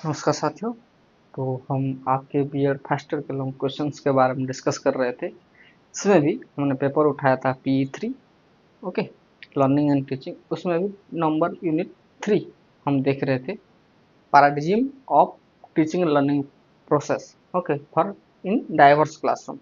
नमस्कार साथियों। तो हम आपके बीएड फर्स्ट ईयर के लॉन्ग क्वेश्चंस के बारे में डिस्कस कर रहे थे। इसमें भी हमने पेपर उठाया था PE3, okay, learning and teaching. उसमें भी नंबर यूनिट 3 हम देख रहे थे, paradigm of teaching learning process, okay, for in diverse classroom.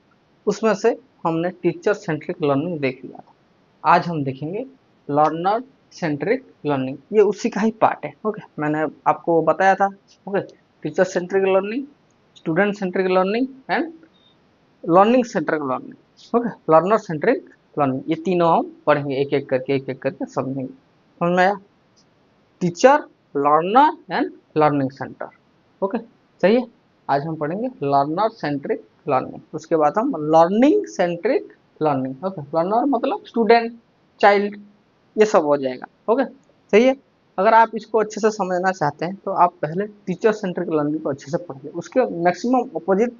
उसमें से हमने टीचर सेंट्रिक लर्निंग देख लिया था। आज हम देखेंगे लर्नर सेंट्रिक लर्निंग, ये उसी का ही पार्ट है। ओके, मैंने आपको बताया था। Okay, teacher centric learning, student centric learning and learning centric learning. Okay, learner centric learning, ये तीनों हम पढ़ेंगे एक एक करके समझेंगे। समझ में आया? Teacher, learner and learning centre. Okay, सही है। आज हम पढ़ेंगे लर्नर सेंट्रिक लर्निंग, उसके बाद हम learning centric learning. Okay, learner मतलब स्टूडेंट, चाइल्ड, ये सब हो जाएगा। ओके, सही है। अगर आप इसको अच्छे से समझना चाहते हैं तो आप पहले टीचर सेंट्रिक लर्निंग को अच्छे से पढ़िए, उसके मैक्सिमम अपोजिट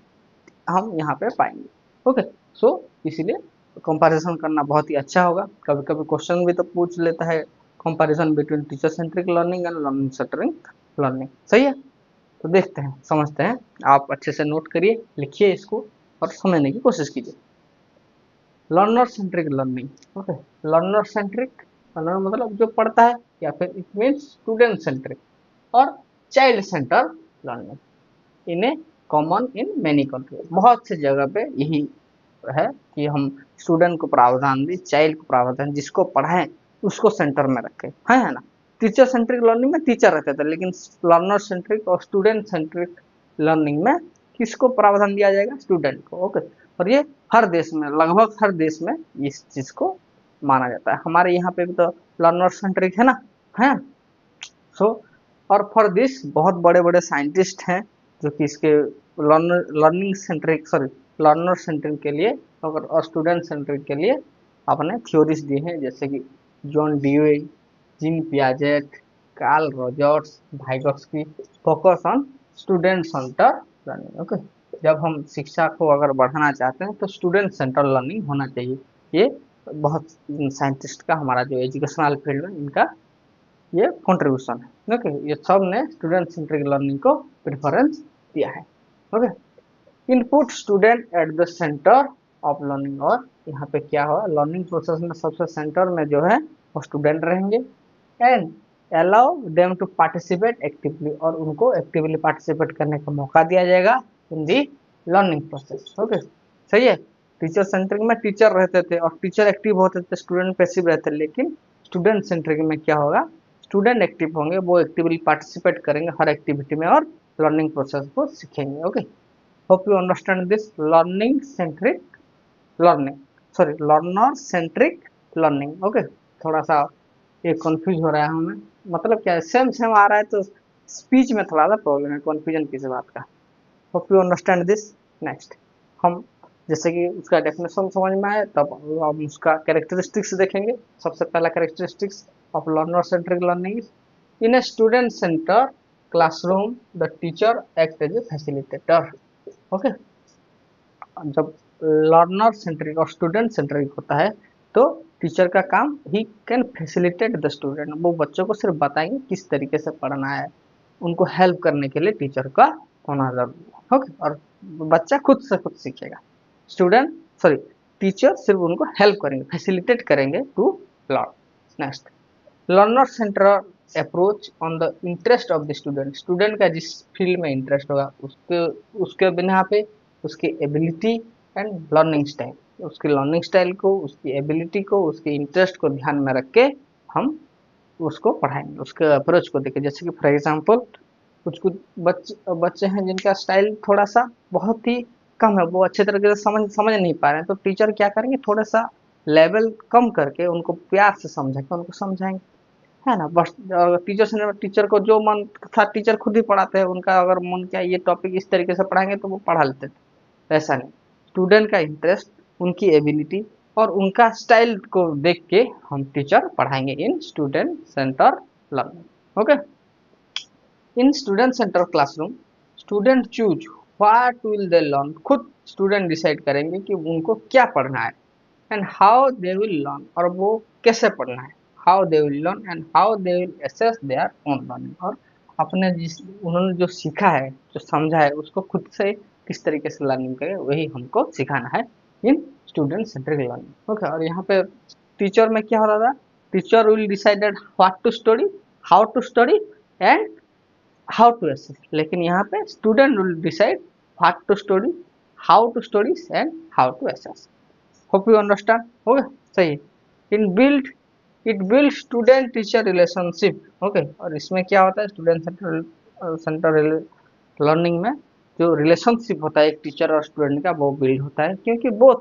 हम यहाँ पे पाएंगे। ओके, सो इसीलिए कंपैरिजन करना बहुत ही अच्छा होगा। कभी कभी क्वेश्चन भी तो पूछ लेता है, comparison between teacher centric learning and learning centric learning. सही है, तो देखते हैं, समझते हैं। आप अच्छे से नोट करिए, लिखिए इसको और समझने की कोशिश कीजिए। Learner centric learning. Okay, learner centric, learner मतलब जो पढ़ता है, या फिर इट मीन्स स्टूडेंट सेंट्रिक और child centre learning in A common in many country. बहुत से जगह पे यही है कि हम स्टूडेंट को प्रावधान दें, चाइल्ड को प्रावधान, जिसको पढ़ाएं उसको सेंटर में रखें, है ना। टीचर सेंट्रिक लर्निंग में टीचर रहते थे, लेकिन लर्नर सेंट्रिक और स्टूडेंट सेंट्रिक लर्निंग में किसको प्रावधान दिया जाएगा? स्टूडेंट को। ओके, और ये हर देश में, लगभग हर देश में इस चीज को माना जाता है। हमारे यहाँ पे भी तो लर्नर सेंट्रिक है ना, है। सो और फॉर दिस बहुत बड़े बड़े साइंटिस्ट हैं जो कि इसके learning centric, sorry, learner centric के लिए और स्टूडेंट सेंट्रिक के लिए अपने थ्योरीज दिए हैं, जैसे कि John डीवे, gene Piaget, Karl Rogers, Vygotsky. Focus on student center learning. Okay, जब हम शिक्षा को अगर बढ़ाना चाहते हैं तो स्टूडेंट सेंटर लर्निंग होना चाहिए। ये बहुत साइंटिस्ट का, हमारा जो एजुकेशनल फील्ड में इनका ये कंट्रीब्यूशन है। ओके, ये सब ने स्टूडेंट सेंट्रिक लर्निंग को प्रेफरेंस दिया है। Okay, input student at the centre of learning, और यहाँ पे क्या हुआ, लर्निंग प्रोसेस में सबसे सेंटर में जो है वो स्टूडेंट रहेंगे। And allow them to participate actively, और उनको एक्टिवली पार्टिसिपेट करने का मौका दिया जाएगा in the learning process. Okay, सही है। टीचर सेंट्रिक में टीचर रहते थे और टीचर एक्टिव होते थे, स्टूडेंट पैसिव रहते, लेकिन स्टूडेंट सेंट्रिक में क्या होगा, स्टूडेंट एक्टिव होंगे, वो एक्टिवली पार्टिसिपेट करेंगे हर एक्टिविटी में और लर्निंग प्रोसेस को सीखेंगे। Okay, hope you understand this learning centric learning, sorry, learner centric learning. Okay, थोड़ा सा ये कंफ्यूज हो रहा है हमें, मतलब क्या है, सेम सेम आ रहा है तो स्पीच में थोड़ा सा प्रॉब्लम है, कंफ्यूजन किस बात का। Hope you understand this. Next हम, जैसे कि उसका डेफिनेशन समझ में आए, तब हम उसका कैरेक्टरिस्टिक्स देखेंगे। सबसे पहला characteristics of learner centric learning is, in a student center classroom the teacher act as a facilitator. Okay, जब लर्नर सेंट्रिक और स्टूडेंट सेंट्रिक होता है तो टीचर का काम, he can facilitate the student, वो बच्चों को सिर्फ बताएंगे किस तरीके से पढ़ना है, उनको हेल्प करने के लिए टीचर का होना जरूरी है। ओके, और बच्चा खुद से खुद सीखेगा। स्टूडेंट, सॉरी, टीचर सिर्फ उनको हेल्प करेंगे, फैसिलिटेट करेंगे to learn. Next, learner center approach on the interest of the student, student का जिस फील्ड में इंटरेस्ट होगा उसके उसके बिना पे उसकी एबिलिटी एंड लर्निंग स्टाइल, उसकी लर्निंग स्टाइल को, उसकी एबिलिटी को, उसके इंटरेस्ट को ध्यान में रख के हम उसको पढ़ाएंगे, उसके अप्रोच को देखें। जैसे कि फॉर एग्जांपल कुछ कुछ बच्चे बच्चे हैं जिनका स्टाइल थोड़ा सा बहुत ही कम है, वो अच्छे तरीके से समझ समझ नहीं पा रहे हैं, तो टीचर क्या करेंगे, थोड़ा सा लेवल कम करके उनको प्यार से समझाएंगे, उनको समझाएंगे, है ना। बस टीचर से, टीचर को जो मन था, टीचर खुद ही पढ़ाते हैं, उनका अगर मन किया ये टॉपिक इस तरीके से पढ़ाएंगे तो वो पढ़ा लेते थे। ऐसा नहीं, स्टूडेंट का इंटरेस्ट, उनकी एबिलिटी और उनका स्टाइल को देख के हम टीचर पढ़ाएंगे इन student center learning. Okay, in student center classroom student choose what will they learn, खुद स्टूडेंट डिसाइड करेंगे कि उनको क्या पढ़ना है, and how they will learn, और वो कैसे पढ़ना है, how they will learn and how they will assess there own learning, और अपने जिस उन्होंने जो सीखा है, जो समझा है, उसको खुद से किस तरीके से लर्निंग करें, वही हमको सिखाना है in student centric learning. Okay, और यहाँ पे टीचर में क्या हो रहा था, teacher will decided what to study, how to study and how to assess, लेकिन यहाँ पे student will decide what to study, how to study and how to assess. Hope you understand, हो गया, सही। In build it build student teacher relationship. Okay, और इसमें क्या होता है, स्टूडेंट सेंटर लर्निंग में जो रिलेशनशिप होता है एक टीचर और स्टूडेंट का, वो बिल्ड होता है, क्योंकि both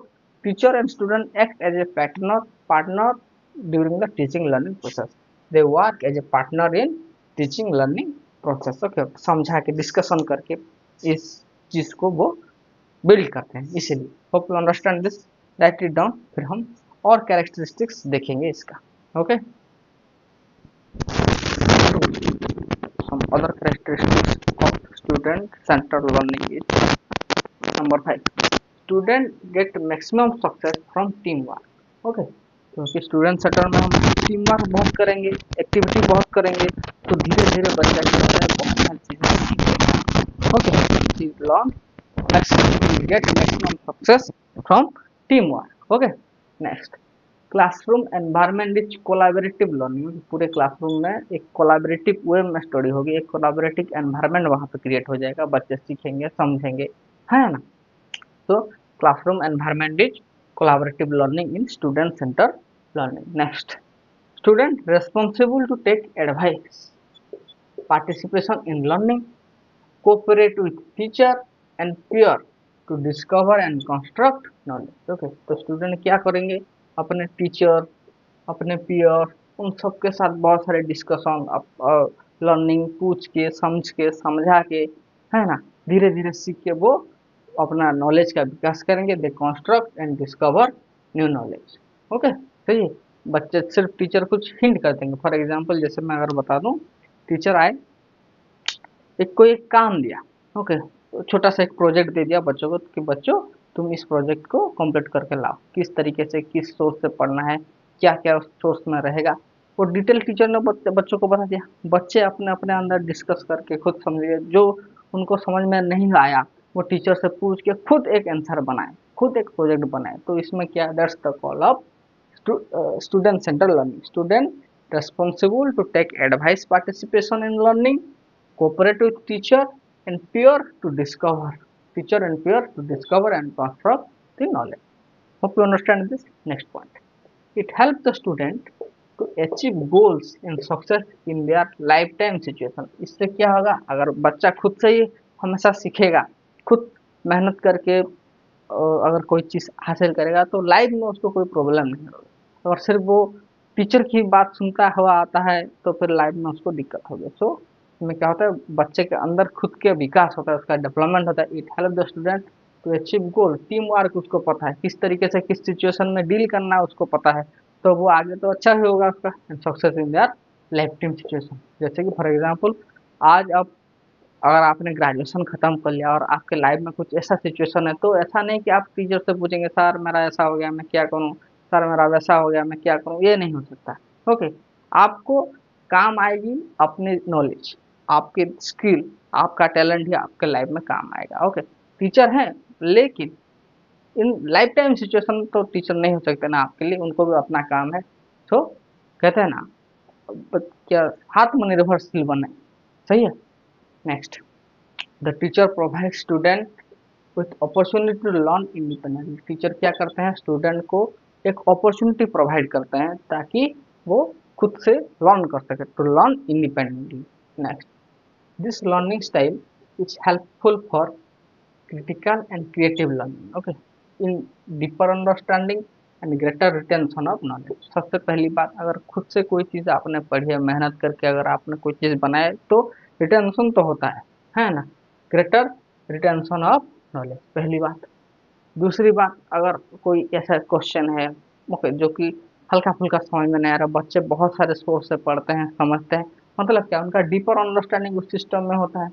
teacher and student act as a partner during the teaching learning process. They work as a partner in teaching learning process. Okay, समझा के डिस्कशन करके इस चीज को वो बिल्ड करते हैं, इसीलिए। Hope you understand this, right it down, फिर हम और कैरेक्टरिस्टिक्स देखेंगे इसका। Okay, some other characteristics of student centered learning is number 5, student get maximum success from teamwork। Okay, क्योंकि स्टूडेंट सेंटर में हम टीम वर्क बहुत करेंगे, एक्टिविटी बहुत करेंगे, तो धीरे धीरे बच्चा जो है बहुत सारी चीजें सीखेगा। Okay, learn maximum, get maximum success from teamwork। Okay, next, classroom environment is collaborative learning. पूरे क्लासरूम में एक कोलैबोरेटिव वे में स्टडी होगी, एक कोलैबोरेटिव एनवायरनमेंट वहाँ पे क्रिएट हो जाएगा, बच्चे सीखेंगे, समझेंगे, है ना। तो classroom environment is collaborative learning in student center learning. Next, student responsible to take advice, participation in learning, cooperate with teacher and peer to discover and construct knowledge. Okay, तो स्टूडेंट क्या करेंगे, अपने टीचर, अपने peer, उन सबके साथ बहुत सारे डिस्कशन, लर्निंग पूछ के, समझ के, समझा के, है ना, धीरे धीरे सीख के वो अपना नॉलेज का विकास करेंगे। They construct and discover new knowledge. Okay, सही है। बच्चे सिर्फ टीचर कुछ हिंट कर देंगे, फॉर एग्जाम्पल जैसे मैं अगर बता दूं, टीचर आए, एक कोई एक काम दिया, ओके, तो छोटा सा एक प्रोजेक्ट दे दिया बच्चों को कि बच्चों तुम इस प्रोजेक्ट को कंप्लीट करके लाओ, किस तरीके से, किस सोर्स से पढ़ना है, क्या क्या उस सोर्स में रहेगा, वो डिटेल टीचर ने बच्चों को बता दिया। बच्चे अपने अपने अंदर डिस्कस करके खुद समझिए, जो उनको समझ में नहीं आया वो टीचर से पूछ के खुद एक आंसर बनाए, खुद एक प्रोजेक्ट बनाए। तो इसमें क्या, that's the call of student centered learning। Student responsible to take advice, participation in learning, cooperate with teacher and peer to discover and construct the knowledge। Hope you understand this। Next point, it helps the student to achieve goals and success in their lifetime situation। इससे क्या होगा, अगर बच्चा खुद से ही हमेशा सीखेगा, खुद मेहनत करके अगर कोई चीज़ हासिल करेगा, तो लाइफ में उसको कोई प्रॉब्लम नहीं होगी। अगर सिर्फ वो टीचर की बात सुनता हुआ आता है, तो फिर लाइफ में उसको दिक्कत होगी। सो इसमें क्या होता है, बच्चे के अंदर खुद के विकास होता है, उसका डेवलपमेंट होता है। It help the student to achieve goal, team work उसको पता है, किस तरीके से किस सिचुएशन में डील करना है उसको पता है, तो वो आगे तो अच्छा ही होगा उसका, and success in their life time situation. जैसे कि फॉर एग्जाम्पल, आज अब अगर आपने ग्रेजुएशन खत्म कर लिया और आपके लाइफ में कुछ ऐसा सिचुएशन है, तो ऐसा नहीं कि आप टीचर से पूछेंगे सर मेरा ऐसा हो गया मैं क्या करूं, सर मेरा वैसा हो गया मैं क्या करूं, ये नहीं हो सकता। ओके, आपको काम आएगी अपनी नॉलेज, आपकी स्किल, आपका टैलेंट ही आपके लाइफ में काम आएगा। ओके, टीचर हैं, लेकिन इन लाइफ टाइम सिचुएशन तो टीचर नहीं हो सकते ना आपके लिए, उनको भी अपना काम है। तो कहते हैं ना, क्या आत्मनिर्भरशील बने, सही है। Next, the teacher provide student with opportunity to learn independently. Teacher क्या करते हैं, स्टूडेंट को एक अपॉर्चुनिटी प्रोवाइड करते हैं ताकि वो खुद से लर्न कर सके, to learn independently. Next, this learning style is helpful for critical and creative learning। okay, in deeper understanding and greater retention of knowledge। सबसे पहली बात, अगर खुद से कोई चीज़ आपने पढ़ी है, मेहनत करके अगर आपने कोई चीज़ बनाए, तो रिटेंशन तो होता है ना, ग्रेटर रिटेंशन ऑफ नॉलेज, पहली बात। दूसरी बात, अगर कोई ऐसा क्वेश्चन है ओके जो कि हल्का फुल्का समझ में नहीं आ रहा, बच्चे बहुत सारे सोर्स से पढ़ते हैं, समझते हैं, मतलब क्या, उनका डीपर अंडरस्टैंडिंग उस सिस्टम में होता है।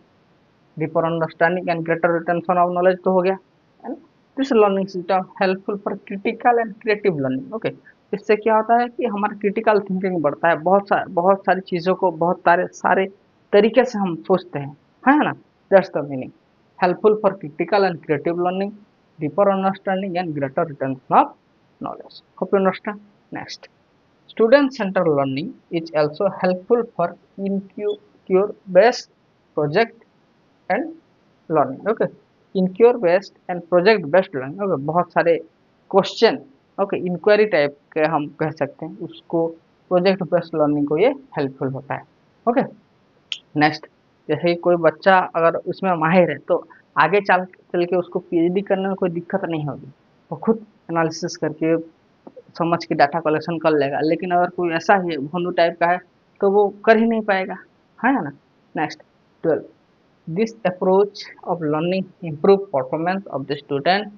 Deeper understanding and greater retention of knowledge तो हो गया। And this learning system helpful for critical and creative learning. Okay, इससे क्या होता है कि हमारा क्रिटिकल थिंकिंग बढ़ता है, बहुत सारी चीज़ों को, बहुत सारे तरीके से हम सोचते हैं, है ना, that's the meaning. Helpful for critical and creative learning, deeper understanding and greater retention of knowledge. Hope you understand. Next, student-centered learning is also helpful for inquiry-based project and learning. Okay, inquiry-based and project-based learning. Okay, बहुत सारे question, okay, inquiry type के हम कह सकते हैं उसको, project based learning को ये हेल्पफुल होता है। ओके, नेक्स्ट, जैसे कि कोई बच्चा अगर उसमें माहिर है तो आगे चल चल के उसको पीएचडी करने में कोई दिक्कत नहीं होगी, वो खुद एनालिसिस करके समझ के डाटा कलेक्शन कर लेगा। लेकिन अगर कोई ऐसा ही भोंदू टाइप का है तो वो कर ही नहीं पाएगा, है ना। Next, 12, this approach of learning improve performance of the student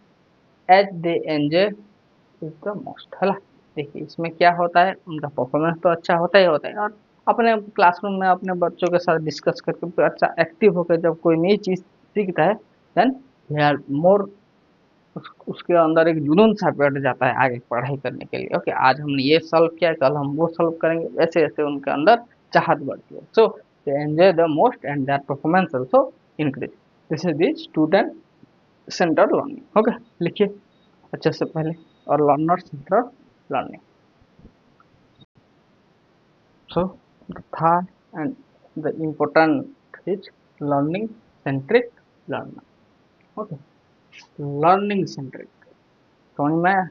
as they enjoy is the most, है ना। देखिए इसमें क्या होता है, उनका परफॉर्मेंस तो अच्छा होता ही होता है, और अपने क्लासरूम में अपने बच्चों के साथ डिस्कस करके अच्छा एक्टिव होकर जब कोई नई चीज़ सीखता है, देन दे आर मोर, उसके अंदर एक जुनून सा बैठ जाता है आगे पढ़ाई करने के लिए। ओके, आज हमने ये सॉल्व किया, कल हम वो सॉल्व करेंगे, वैसे वैसे उनके अंदर चाहत बढ़ती है। So they enjoy the most and their performance also increase. This is the student centred learning. Okay, लिखिए अच्छे से पहले, और learner centred learning. So the third and the important is learning centric learner. Okay, learning centric, समझ में आया?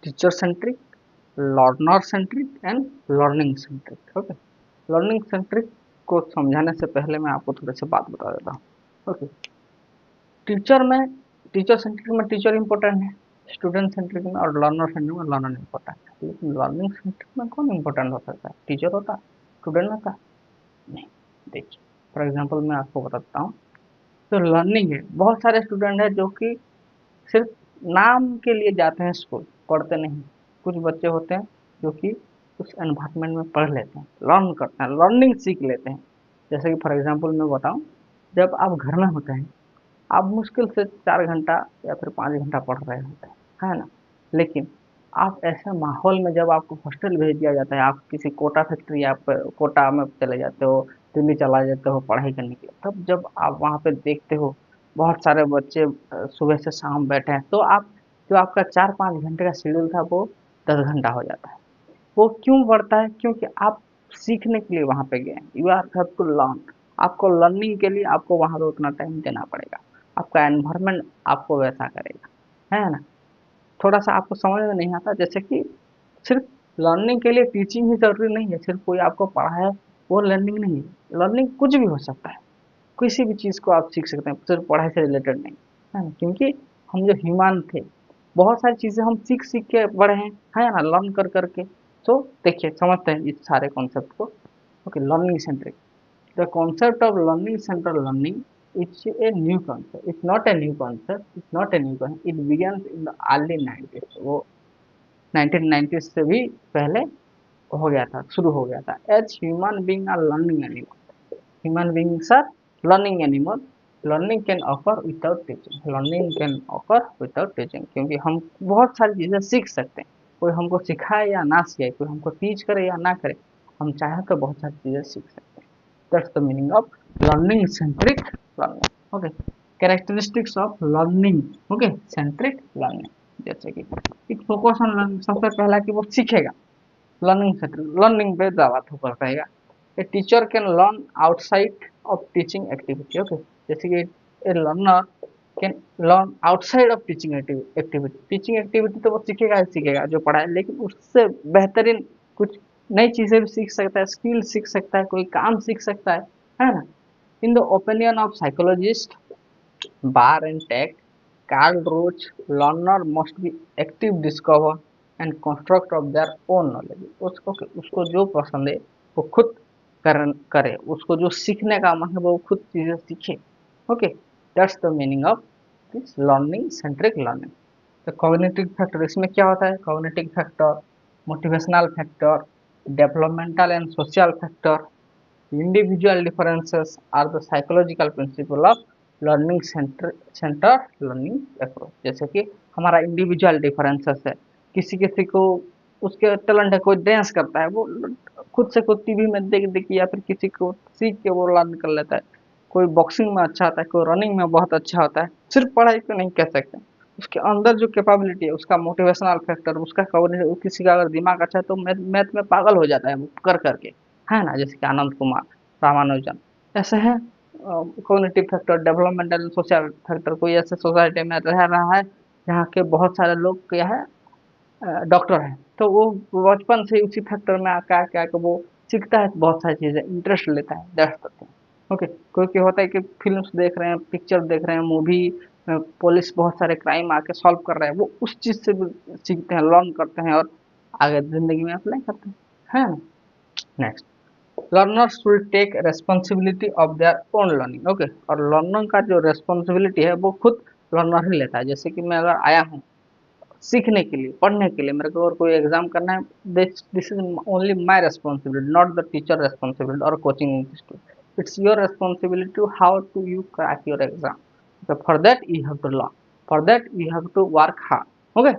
Teacher centric, learner centric and learning centric. Okay, learning centric को समझाने से पहले मैं आपको थोड़ी सी बात बता देता हूँ। ओके, टीचर में, टीचर सेंट्रिक में टीचर इंपॉर्टेंट है, स्टूडेंट सेंट्रिक में और लर्नर सेंट्रिक में लर्नर इंपॉर्टेंट है। लेकिन लर्निंग सेंट्रिक में कौन इंपॉर्टेंट हो सकता है? टीचर होता है, स्टूडेंट होता है? नहीं। देखिए फॉर एग्जांपल मैं आपको बताता हूँ, तो लर्निंग है, बहुत सारे स्टूडेंट हैं जो कि सिर्फ नाम के लिए जाते हैं स्कूल, पढ़ते नहीं। कुछ बच्चे होते हैं जो कि उस एनवायरनमेंट में पढ़ लेते हैं, लर्न करते हैं, लर्निंग सीख लेते हैं। जैसे कि फॉर एग्जांपल मैं बताऊं, जब आप घर में होते हैं, आप मुश्किल से 4 घंटा या फिर 5 घंटा पढ़ रहे होते हैं, है ना। लेकिन आप ऐसे माहौल में जब आपको हॉस्टल भेज दिया जाता है, आप किसी कोटा फैक्ट्री या कोटा में चले जाते हो, दिल्ली चला जाते हो पढ़ाई करने के लिए, तब जब आप वहाँ पे देखते हो बहुत सारे बच्चे सुबह से शाम बैठे हैं, तो आप, जो आपका 4-5 घंटे का शेड्यूल था वो 10 घंटा हो जाता है। वो क्यों बढ़ता है? क्योंकि आप सीखने के लिए वहाँ पे गए हैं, you are have to learn. आपको लर्निंग के लिए आपको वहाँ पे उतना टाइम देना पड़ेगा, आपका एनवायरनमेंट आपको वैसा करेगा, है ना। थोड़ा सा आपको समझ में नहीं आता, जैसे कि सिर्फ लर्निंग के लिए टीचिंग ही जरूरी नहीं है, सिर्फ कोई आपको पढ़ा है वो लर्निंग नहीं है। लर्निंग कुछ भी हो सकता है, किसी भी चीज़ को आप सीख सकते हैं, सिर्फ पढ़ाई से रिलेटेड नहीं, है ना। क्योंकि हम जो ह्यूमन थे, बहुत सारी चीज़ें हम सीख सीख के बड़े हैं, है ना, लर्न कर करके। तो देखिए समझते हैं इस सारे कॉन्सेप्ट को। Okay, learning centric, the concept of learning centre learning, it's a new concept, it's not a new concept, it's not a new concept, it begins in the early 90s। वो 1990s से भी पहले हो गया था, शुरू हो गया था। As human being are learning animal, human beings are learning animal, learning can occur without teaching, learning can occur without teaching, क्योंकि हम बहुत सारी चीज़ें सीख सकते हैं, कोई हमको सिखाए या ना सिखाए, कोई हमको टीच करे या ना करे, हम चाहे तो बहुत सारी चीज़ें सीख सकते हैं। That's the meaning of learning centric learning. Okay, characteristics of learning, okay, centric learning, जैसे कि एक फोकस ऑन लर्निंग, सबसे पहला कि वो सीखेगा, लर्निंग सेंट्रिक लर्निंग पे ज़्यादा फोकस रहेगा। A teacher can learn outside of teaching activity. Okay, जैसे कि ए learner can learn outside of teaching activity, teaching activity तो वो सीखेगा ही सीखेगा जो पढ़ा है, लेकिन उससे बेहतरीन कुछ नई चीज़ें भी सीख सकता है, स्किल सीख सकता है, कोई काम सीख सकता है ना। In the opinion of psychologist bar and take Carl Roach, learner must be active discover and construct of their own knowledge. उसको उसको जो पसंद है वो खुद करे, उसको जो सीखने का मन है वो खुद चीज़ें सीखे। Okay, that's the meaning of this learning centric learning. तो कॉग्निटिव फैक्टर, इसमें क्या होता है? Cognitive factor, motivational factor, developmental and social factor, individual differences are the psychological principle of learning center learning approach। जैसे कि हमारा इंडिविजुअल डिफरेंसेस है, किसी किसी को उसके टैलेंट है, कोई डांस करता है, वो खुद से खुद टीवी में देख देख के या फिर किसी को सीख के वो लर्न कर लेता है। कोई बॉक्सिंग में अच्छा होता है, कोई रनिंग में बहुत अच्छा होता है, सिर्फ पढ़ाई को नहीं कह सकते। उसके अंदर जो कैपेबिलिटी है, उसका मोटिवेशनल फैक्टर, उसका कॉग्निटिव, किसी का अगर दिमाग अच्छा है तो मैथ मैथ में पागल हो जाता है वो कर करके, है ना, जैसे कि आनंद कुमार, रामानुजन, ऐसे है। Cognitive factor, developmental social factor, कोई ऐसे सोसाइटी में रह रहा है जहाँ के बहुत सारे लोग क्या है, डॉक्टर है, तो वो बचपन से उसी फैक्टर में आकर आके आके वो सीखता है बहुत सारी चीज़ें, इंटरेस्ट लेता है, दैट्स द थिंग। ओके, कोई क्या होता है कि फिल्म्स देख रहे हैं, पिक्चर देख रहे हैं, मूवी, पुलिस बहुत सारे क्राइम आके सॉल्व कर रहे हैं, वो उस चीज़ से भी सीखते हैं, लर्न करते हैं और आगे ज़िंदगी में अप्लाई करते हैं, है ना। Next, learners will take responsibility of their own learning. Okay, और लर्नर का जो रेस्पॉन्सिबिलिटी है वो खुद लर्नर ही लेता है। जैसे कि मैं अगर आया हूँ सीखने के लिए, पढ़ने के लिए, मेरे को और कोई एग्जाम करना है, this is only my responsibility, not the teacher responsibility और coaching institute. It's your responsibility to how to you crack your exam. So for that you have to learn, for that you have to work hard। Okay,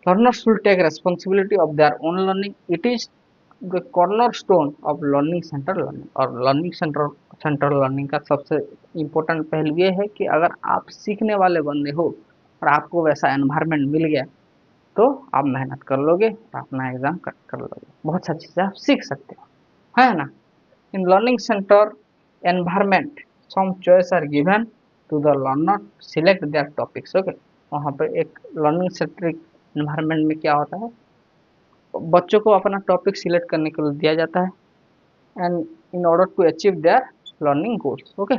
learners should take responsibility of their own learning, it is the cornerstone of learning center learning। और learning centre learning का सबसे important पहलू ये है कि अगर आप सीखने वाले बंदे हो और आपको वैसा एनवायरनमेंट मिल गया तो आप मेहनत कर लोगे और अपना एग्जाम कर लोगे, बहुत सारी चीज़ें आप सीख सकते हो, है ना। In learning center environment some choice are given to the learner select their topics. Okay, वहाँ पे एक लर्निंग सेंट्रिक एनवायरनमेंट में क्या होता है, बच्चों को अपना टॉपिक सिलेक्ट करने के लिए दिया जाता है, and in order to achieve their learning goals. Okay,